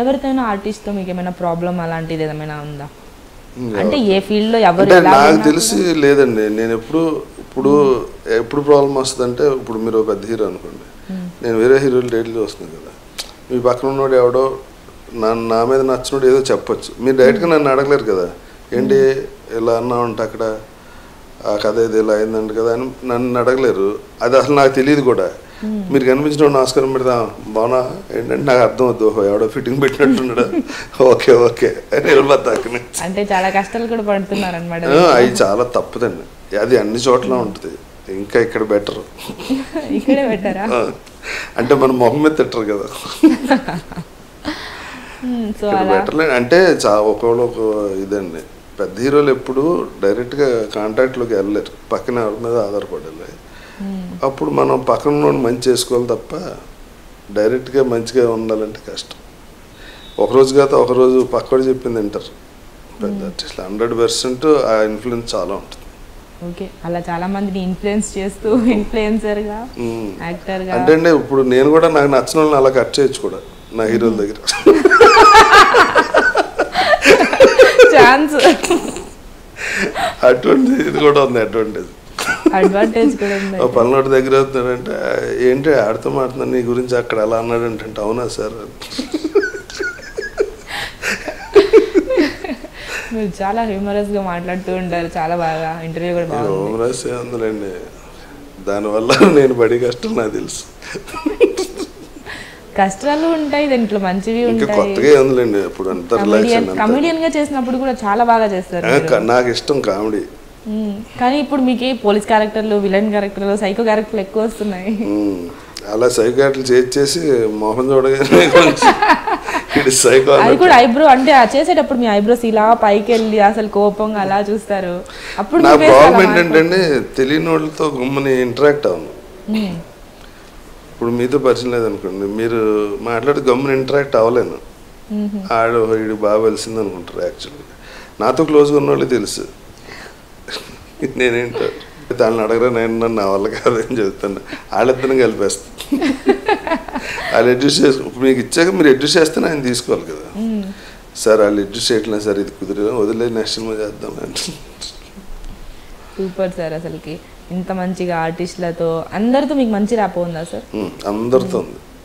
ఎవరితోనైనా ఆర్టిస్ట్తో మీకు ఏమైనా ప్రాబ్లం అలాంటిది ఏమైనా ఉందా? అంటే ఏ ఫీల్డ్లో ఎవరు నాకు తెలిసి లేదండి. నేను ఎప్పుడు ప్రాబ్లం వస్తుందంటే, ఇప్పుడు మీరు ఒక పెద్ద హీరో అనుకోండి, నేను వేరే హీరోలు డైరెక్ట్గా వస్తున్నాను కదా, మీ పక్కన ఉన్నోడు ఎవడో నా మీద నచ్చినోడు ఏదో చెప్పొచ్చు, మీరు డైరెక్ట్గా నన్ను అడగలేరు కదా, ఏంటి ఇలా అన్నావు అంటే అక్కడ ఆ కథ ఇది ఇలా అయిందంట కదా అని నన్ను అడగలేరు. అది అసలు నాకు తెలియదు కూడా. మీరు కనిపించిన ఆస్కారం పెడతా బాగున్నా ఏంటంటే నాకు అర్థం అవుద్దు, ఎవడో ఫిట్టింగ్ పెట్టినట్టున్నాడు, ఓకే ఓకే అని వెళ్ళిపోతా అక్కడ. అంటే చాలా కష్టాలు కూడా పడుతున్నారు అనమాట. అవి చాలా తప్పదండి, అది అన్ని చోట్ల ఉంటుంది, ఇంకా ఇక్కడ బెటర్. ఇక్కడే బెటరా? అంటే మన మొహం మీద తిట్టరు కదా, బెటర్. అంటే ఒకళ్ళు ఇదండి, పెద్ద హీరోలు ఎప్పుడు డైరెక్ట్గా కాంటాక్ట్లోకి వెళ్ళలేరు, పక్కన ఎవరి మీద ఆధారపడాలి. అప్పుడు మనం పక్కన మంచి చేసుకోవాలి తప్ప డైరెక్ట్గా మంచిగా ఉండాలంటే కష్టం. ఒకరోజు కాదు ఒకరోజు పక్కడు చెప్పింది వింటారు పెద్ద ఆర్టిస్టులు. 100% ఆ ఇన్ఫ్లుయెన్స్ చాలా ఉంటుంది. ఓకే, అలా చాలా మందిని ఇన్ఫ్లుయెన్స్ చేస్తూ ఇన్ఫ్లుయెన్సర్గా, యాక్టర్గా. అంటే అండి ఇప్పుడు నేను కూడా నాకు నచ్చిన వాళ్ళని అలా కట్ చేయొచ్చు కూడా నా హీరోల దగ్గర. ఛాన్స్ అటువంటి ఇది కూడా ఉంది, అడ్వాంటేజ్ కూడా ఉంది. పల్నాడు దగ్గర అవుతున్నాడంటే ఏంటి ఆడితో మాట్లాడుతున్నా నీ గురించి అక్కడ ఎలా అన్నాడంటే, అవునా సార్. మీరు చాలా హ్యూమరస్గా మాట్లాడుతూ ఉంటారు, చాలా బాగా ఇంటర్వ్యూ కూడా బాగా. హ్యూమరస్ ఉందిలేండి, దానివల్ల నేను పడి కష్టం నాకు తెలుసు. కష్టాలు ఉంటాయి దీంట్లో, మంచివి ఉంటాయి. కొత్తగా ఉందిలేండి, ఇప్పుడు అంతా కమెడియన్ గా చేసినప్పుడు కూడా చాలా బాగా చేస్తారు. నాకు ఇష్టం కామెడీ. కానీ ఇప్పుడు మీకు పోలీస్ క్యారెక్టర్లు, విలన్ క్యారెక్టర్లు, సైకో క్యారెక్టర్లు ఎక్కువ వస్తున్నాయి. అలా సైకో క్యారెక్టర్లు చేసి మోహన్ చూడగానే సైకో. అది కూడా ఐబ్రో, అంటే చేసేటప్పుడు మీ ఐబ్రోస్ ఇలా పైకి వెళ్ళి అసలు కోపంగా అలా చూస్తారు. అప్పుడు నా ప్రాబ్లం ఏంటంటే తెలియని వాళ్ళతో గుమ్మని ఇంటరాక్ట్ అవును. ఇప్పుడు మీతో పరిచయం లేదనుకోండి, మీరు మాట్లాడి గమ్మున ఇంటరాక్ట్ అవ్వలేను. వీడు బాగా వెలిసింది అనుకుంటారు. యాక్చువల్గా నాతో క్లోజ్గా ఉన్న వాళ్ళే తెలుసు నేనేంటో దాన్ని అడగరా, నేను నన్ను నా వల్ల కాదని చెప్తాను. వాళ్ళిద్దరిని కలిపేస్తాను. వాళ్ళు అడ్జస్ట్ చేసుకో, మీకు ఇచ్చాక మీరు అడ్జస్ట్ చేస్తేనే ఆయన తీసుకోవాలి కదా. సార్ వాళ్ళు అడ్జస్ట్ చేయట్లేదు సార్, ఇది కుదిరే వదిలే నెక్స్ట్ సినిమా చేద్దాం అంటే. సూపర్ సార్, అసలుకి ఇంత మంచిగా ఆర్టిస్టులతో అందరితో మీకు మంచి ర్యాప్ ఉందా సార్? అందరితో ఉంది.